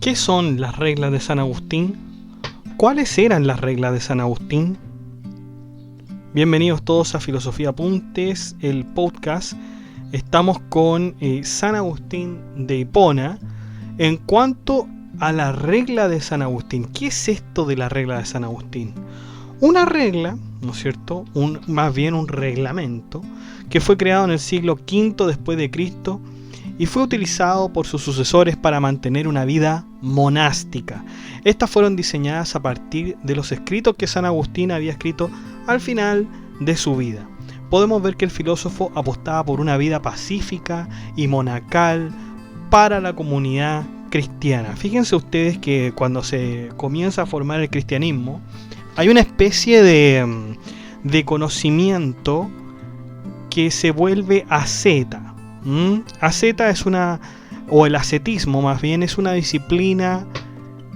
¿Qué son las reglas de San Agustín? ¿Cuáles eran las reglas de San Agustín? Bienvenidos todos a Filosofía Apuntes, el podcast. Estamos con San Agustín de Hipona. En cuanto a la regla de San Agustín, ¿qué es esto de la regla de San Agustín? Una regla, ¿no es cierto? Más bien un reglamento que fue creado en el siglo V después de Cristo y fue utilizado por sus sucesores para mantener una vida monástica. Estas fueron diseñadas a partir de los escritos que San Agustín había escrito al final de su vida. Podemos ver que el filósofo apostaba por una vida pacífica y monacal para la comunidad cristiana. Fíjense ustedes que cuando se comienza a formar el cristianismo, hay una especie de conocimiento que se vuelve asceta. Asceta es o el ascetismo más bien, es una disciplina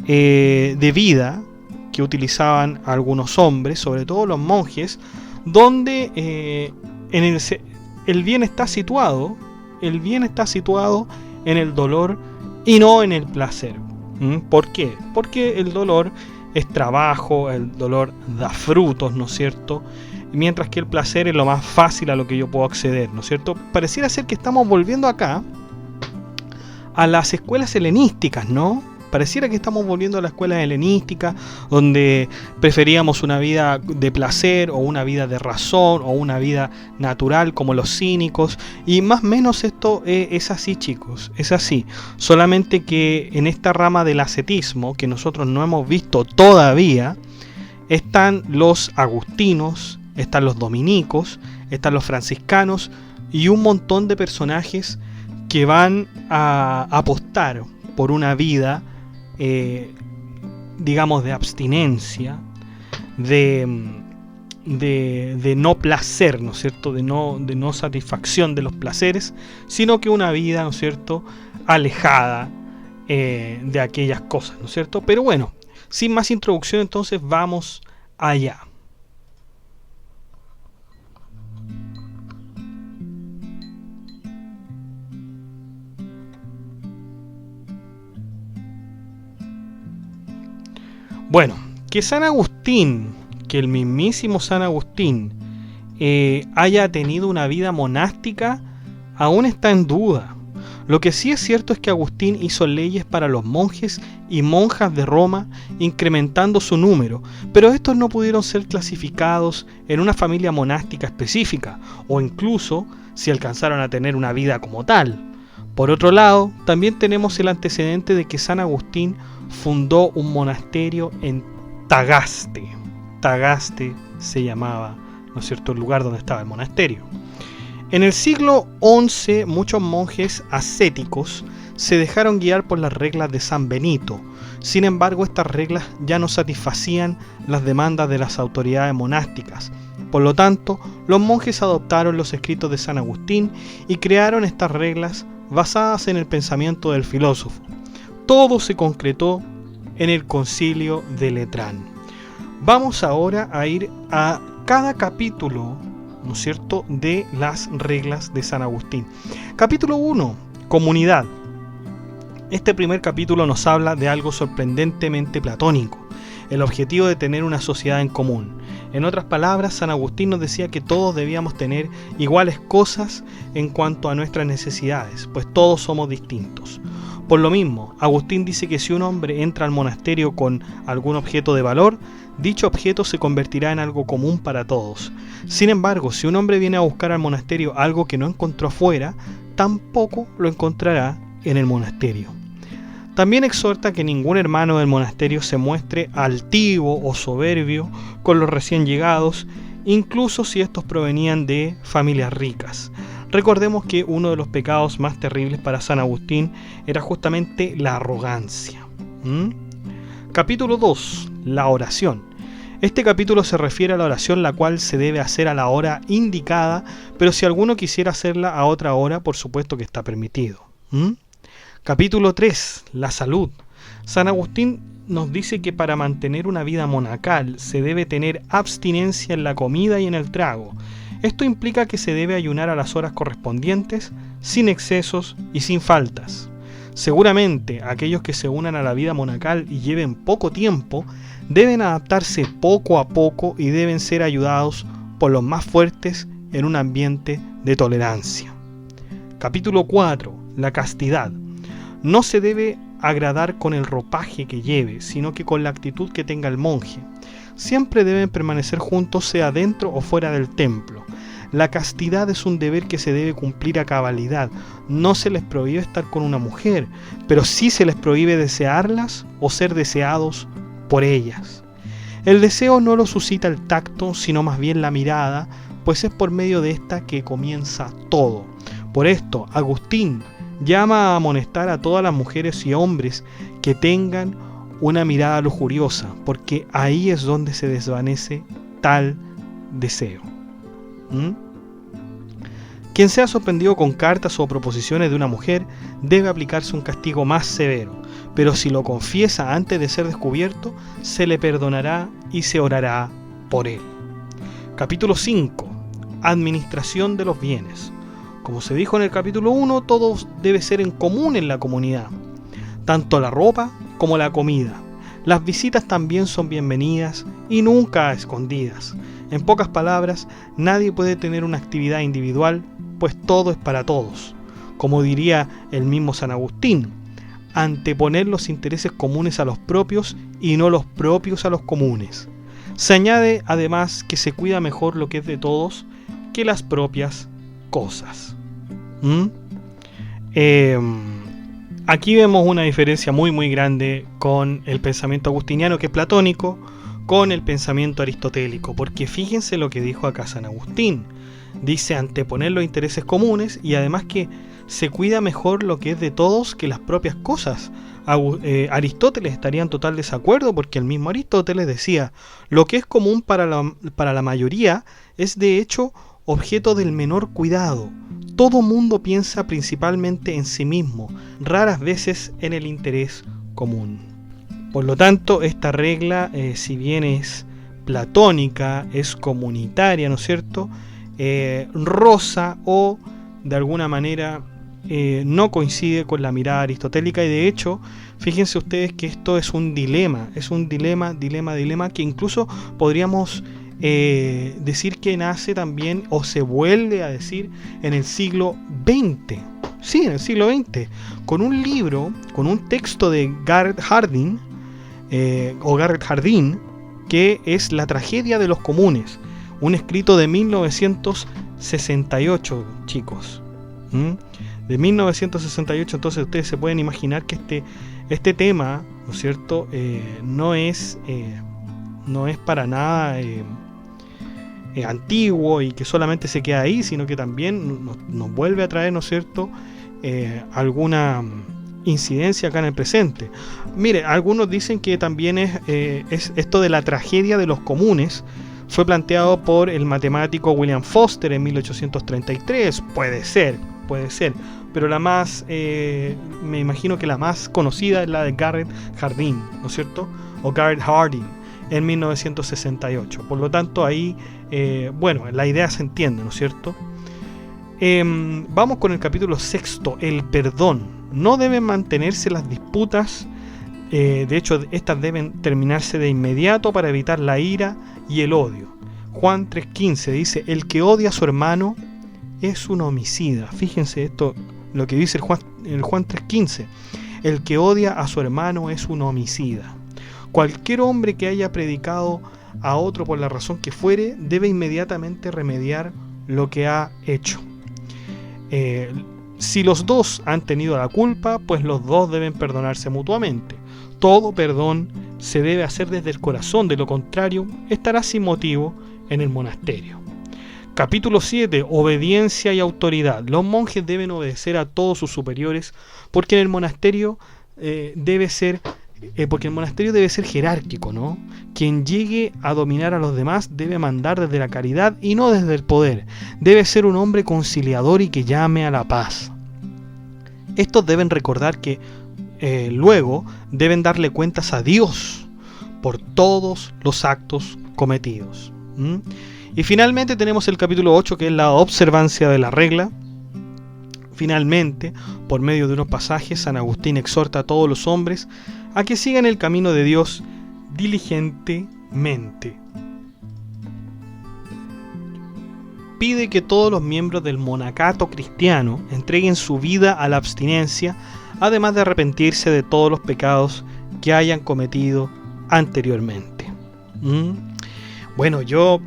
de vida que utilizaban algunos hombres, sobre todo los monjes, donde el bien está situado en el dolor y no en el placer. ¿Por qué? Porque el dolor es trabajo, el dolor da frutos, ¿no es cierto? Mientras que el placer es lo más fácil a lo que yo puedo acceder, ¿no es cierto? Pareciera ser que estamos volviendo acá a las escuelas helenísticas, ¿no? Pareciera que estamos volviendo a la escuela helenística, donde preferíamos una vida de placer o una vida de razón o una vida natural como los cínicos. Y más o menos esto es así, chicos, es así. Solamente que en esta rama del ascetismo, que nosotros no hemos visto todavía, están los agustinos, están los dominicos, están los franciscanos y un montón de personajes que van a apostar por una vida digamos de abstinencia, de no placer, ¿no es cierto? De no satisfacción de los placeres, sino que una vida, ¿no es cierto?, alejada de aquellas cosas, ¿no es cierto? Pero bueno, sin más introducción, entonces vamos allá. Bueno, que San Agustín, que el mismísimo San Agustín haya tenido una vida monástica, aún está en duda. Lo que sí es cierto es que Agustín hizo leyes para los monjes y monjas de Roma, incrementando su número, pero estos no pudieron ser clasificados en una familia monástica específica, o incluso si alcanzaron a tener una vida como tal. Por otro lado, también tenemos el antecedente de que San Agustín fundó un monasterio en Tagaste. Tagaste se llamaba, ¿no es cierto?, el lugar donde estaba el monasterio. En el siglo XI, muchos monjes ascéticos se dejaron guiar por las reglas de San Benito. Sin embargo, estas reglas ya no satisfacían las demandas de las autoridades monásticas. Por lo tanto, los monjes adoptaron los escritos de San Agustín y crearon estas reglas basadas en el pensamiento del filósofo. Todo se concretó en el Concilio de Letrán. Vamos ahora a ir a cada capítulo, ¿no es cierto?, de las reglas de San Agustín. Capítulo 1, comunidad. Este primer capítulo nos habla de algo sorprendentemente platónico, el objetivo de tener una sociedad en común. En otras palabras, San Agustín nos decía que todos debíamos tener iguales cosas en cuanto a nuestras necesidades, pues todos somos distintos. Por lo mismo, Agustín dice que si un hombre entra al monasterio con algún objeto de valor, dicho objeto se convertirá en algo común para todos. Sin embargo, si un hombre viene a buscar al monasterio algo que no encontró afuera, tampoco lo encontrará en el monasterio. También exhorta que ningún hermano del monasterio se muestre altivo o soberbio con los recién llegados, incluso si estos provenían de familias ricas. Recordemos que uno de los pecados más terribles para San Agustín era justamente la arrogancia. Capítulo 2. La oración. Este capítulo se refiere a la oración, la cual se debe hacer a la hora indicada, pero si alguno quisiera hacerla a otra hora, por supuesto que está permitido. Capítulo 3. La salud. San Agustín nos dice que para mantener una vida monacal se debe tener abstinencia en la comida y en el trago. Esto implica que se debe ayunar a las horas correspondientes, sin excesos y sin faltas. Seguramente aquellos que se unan a la vida monacal y lleven poco tiempo deben adaptarse poco a poco y deben ser ayudados por los más fuertes en un ambiente de tolerancia. Capítulo 4. La castidad. No se debe agradar con el ropaje que lleve, sino que con la actitud que tenga el monje. Siempre deben permanecer juntos, sea dentro o fuera del templo. La castidad es un deber que se debe cumplir a cabalidad. No se les prohíbe estar con una mujer, pero sí se les prohíbe desearlas o ser deseados por ellas. El deseo no lo suscita el tacto, sino más bien la mirada, pues es por medio de esta que comienza todo. Por esto, Agustín llama a amonestar a todas las mujeres y hombres que tengan una mirada lujuriosa, porque ahí es donde se desvanece tal deseo. Quien sea sorprendido con cartas o proposiciones de una mujer debe aplicarse un castigo más severo, pero si lo confiesa antes de ser descubierto, se le perdonará y se orará por él. Capítulo 5. Administración de los bienes. Como se dijo en el capítulo 1, todo debe ser en común en la comunidad, tanto la ropa como la comida. Las visitas también son bienvenidas y nunca escondidas. En pocas palabras, nadie puede tener una actividad individual, pues todo es para todos. Como diría el mismo San Agustín, anteponer los intereses comunes a los propios y no los propios a los comunes. Se añade además que se cuida mejor lo que es de todos que las propias cosas. Aquí vemos una diferencia muy grande con el pensamiento agustiniano, que es platónico, con el pensamiento aristotélico, porque fíjense lo que dijo acá San Agustín. Dice anteponer los intereses comunes y además que se cuida mejor lo que es de todos que las propias cosas. Aristóteles estaría en total desacuerdo, porque el mismo Aristóteles decía: lo que es común para la mayoría es de hecho objeto del menor cuidado. Todo mundo piensa principalmente en sí mismo, raras veces en el interés común. Por lo tanto, esta regla, si bien es platónica, es comunitaria, ¿no es cierto?, roza o de alguna manera no coincide con la mirada aristotélica, y de hecho, fíjense ustedes que esto es un dilema que incluso podríamos decir que nace también o se vuelve a decir en el siglo XX. Sí, en el siglo XX, con un libro, con un texto de Garrett Hardin, que es La tragedia de los comunes, un escrito de 1968, chicos. De 1968, entonces ustedes se pueden imaginar que este tema, ¿no es cierto?, no es para nada antiguo y que solamente se queda ahí, sino que también nos vuelve a traer, ¿no es cierto?, alguna incidencia acá en el presente. Mire, algunos dicen que también es esto de la tragedia de los comunes. Fue planteado por el matemático William Foster en 1833. Puede ser, pero la más, me imagino que la más conocida es la de Garrett Hardin, ¿no es cierto?, o Garrett Hardin, en 1968. Por lo tanto, ahí, la idea se entiende, ¿no es cierto? Vamos con el capítulo 6, el perdón. No deben mantenerse las disputas, de hecho, estas deben terminarse de inmediato para evitar la ira y el odio. Juan 3:15 dice: el que odia a su hermano es un homicida. Fíjense esto, lo que dice el Juan 3:15. El que odia a su hermano es un homicida. Cualquier hombre que haya predicado a otro por la razón que fuere, debe inmediatamente remediar lo que ha hecho. Si los dos han tenido la culpa, pues los dos deben perdonarse mutuamente. Todo perdón se debe hacer desde el corazón, de lo contrario, estará sin motivo en el monasterio. Capítulo 7. Obediencia y autoridad. Los monjes deben obedecer a todos sus superiores, porque el monasterio debe ser jerárquico, ¿no? Quien llegue a dominar a los demás debe mandar desde la caridad y no desde el poder. Debe ser un hombre conciliador y que llame a la paz. Estos deben recordar que luego deben darle cuentas a Dios por todos los actos cometidos. Y finalmente tenemos el capítulo 8, que es la observancia de la regla. Finalmente, por medio de unos pasajes, San Agustín exhorta a todos los hombres a que sigan el camino de Dios diligentemente. Pide que todos los miembros del monacato cristiano entreguen su vida a la abstinencia, además de arrepentirse de todos los pecados que hayan cometido anteriormente. Bueno,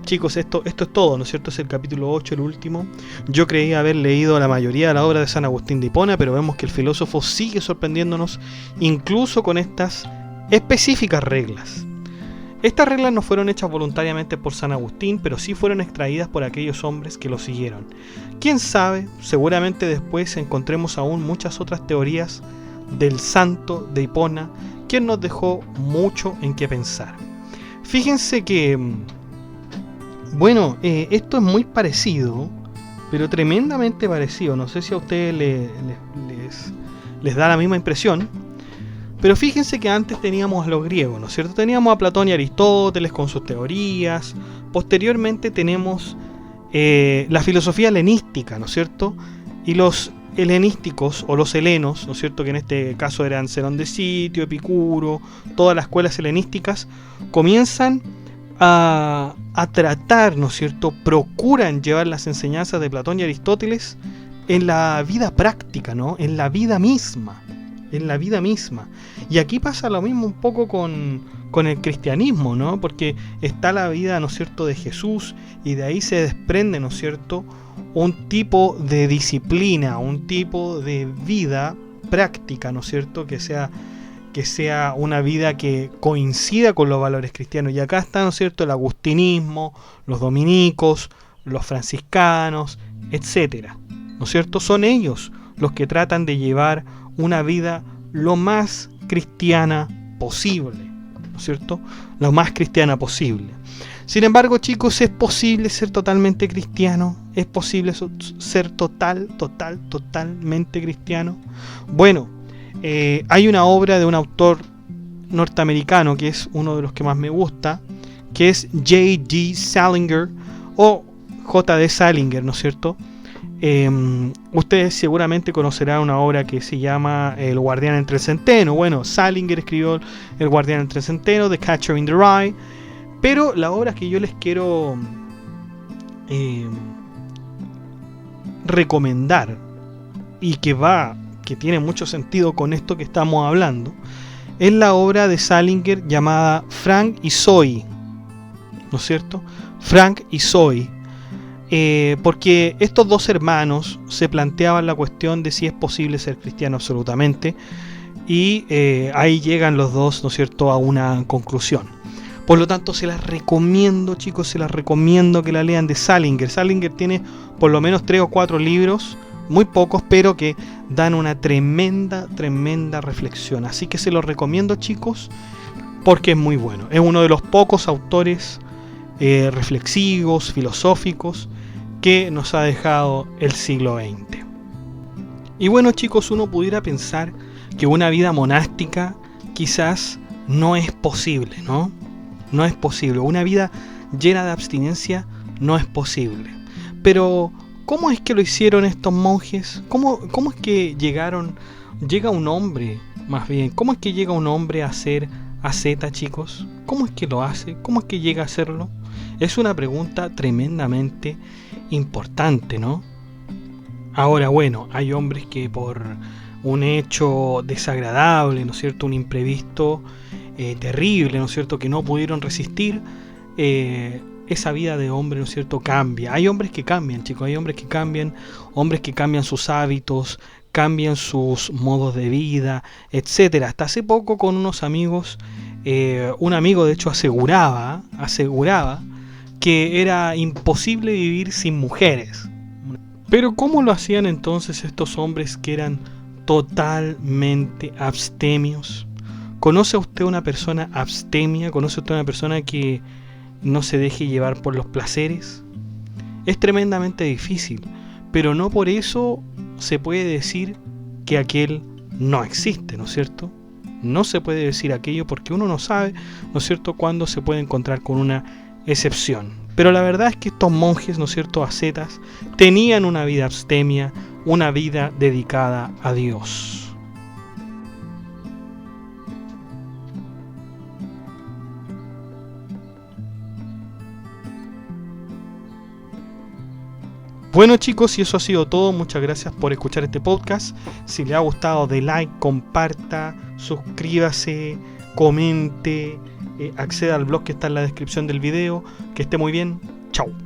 chicos, esto es todo, ¿no es cierto? Es el capítulo 8, el último. Yo creí haber leído la mayoría de la obra de San Agustín de Hipona, pero vemos que el filósofo sigue sorprendiéndonos incluso con estas específicas reglas. Estas reglas no fueron hechas voluntariamente por San Agustín, pero sí fueron extraídas por aquellos hombres que lo siguieron. Quién sabe, seguramente después encontremos aún muchas otras teorías del santo de Hipona, quien nos dejó mucho en qué pensar. Fíjense que, esto es muy parecido, pero tremendamente parecido. No sé si a ustedes les da la misma impresión. Pero fíjense que antes teníamos a los griegos, ¿no es cierto? Teníamos a Platón y Aristóteles con sus teorías. Posteriormente tenemos la filosofía helenística, ¿no es cierto? Y los helenísticos, o los helenos, ¿no es cierto? Que en este caso eran Zenón de Sitio, Epicuro, todas las escuelas helenísticas, comienzan a tratar, ¿no es cierto? Procuran llevar las enseñanzas de Platón y Aristóteles en la vida práctica, ¿no? En la vida misma. Y aquí pasa lo mismo un poco con el cristianismo, ¿no? Porque está la vida, ¿no es cierto?, de Jesús, y de ahí se desprende, ¿no es cierto?, un tipo de disciplina, un tipo de vida práctica, ¿no es cierto?, que sea una vida que coincida con los valores cristianos. Y acá está, ¿no es cierto?, el agustinismo, los dominicos, los franciscanos, etcétera, ¿no es cierto? Son ellos los que tratan de llevar una vida lo más cristiana posible, ¿no es cierto? Lo más cristiana posible. Sin embargo, chicos, ¿es posible ser totalmente cristiano? ¿Es posible ser totalmente cristiano? Bueno, hay una obra de un autor norteamericano que es uno de los que más me gusta, que es J.D. Salinger o J.D. Salinger, ¿no es cierto? Ustedes seguramente conocerán una obra que se llama El Guardián entre el Centeno. Bueno, Salinger escribió El Guardián entre el Centeno, The Catcher in the Rye. Pero la obra que yo les quiero recomendar, y que tiene mucho sentido con esto que estamos hablando, es la obra de Salinger llamada Frank y Zoe, ¿no es cierto? Frank y Zoe. Porque estos dos hermanos se planteaban la cuestión de si es posible ser cristiano absolutamente, y ahí llegan los dos, ¿no es cierto?, a una conclusión. Por lo tanto, se las recomiendo, chicos, se las recomiendo que la lean, de Salinger. Salinger tiene por lo menos 3 o 4 libros, muy pocos, pero que dan una tremenda reflexión. Así que se los recomiendo, chicos, porque es muy bueno. Es uno de los pocos autores reflexivos, filosóficos, que nos ha dejado el siglo XX. Y bueno, chicos, uno pudiera pensar que una vida monástica quizás no es posible, ¿no? No es posible. Una vida llena de abstinencia no es posible. Pero, ¿cómo es que lo hicieron estos monjes? ¿Cómo es que llega un hombre, más bien, cómo es que llega un hombre a ser asceta, chicos? ¿Cómo es que lo hace? ¿Cómo es que llega a hacerlo? Es una pregunta tremendamente importante, ¿no? Ahora, bueno, hay hombres que por un hecho desagradable, ¿no es cierto?, un imprevisto terrible, ¿no es cierto?, que no pudieron resistir, esa vida de hombre, ¿no es cierto?, cambia. Hay hombres que cambian, chicos, hay hombres que cambian sus hábitos, cambian sus modos de vida, etcétera. Hasta hace poco con unos amigos, un amigo de hecho aseguraba que era imposible vivir sin mujeres. Pero ¿cómo lo hacían entonces estos hombres que eran totalmente abstemios? ¿Conoce usted una persona abstemia? ¿Conoce usted una persona que no se deje llevar por los placeres? Es tremendamente difícil, pero no por eso se puede decir que aquel no existe, ¿no es cierto? No se puede decir aquello porque uno no sabe, ¿no es cierto?, cuándo se puede encontrar con una excepción. Pero la verdad es que estos monjes, ¿no es cierto?, ascetas, tenían una vida abstemia una vida dedicada a Dios. Bueno chicos, y eso ha sido todo. Muchas gracias por escuchar este podcast. Si les ha gustado, de like, comparta, suscríbase, comente, acceda al blog que está en la descripción del video. Que esté muy bien. Chao.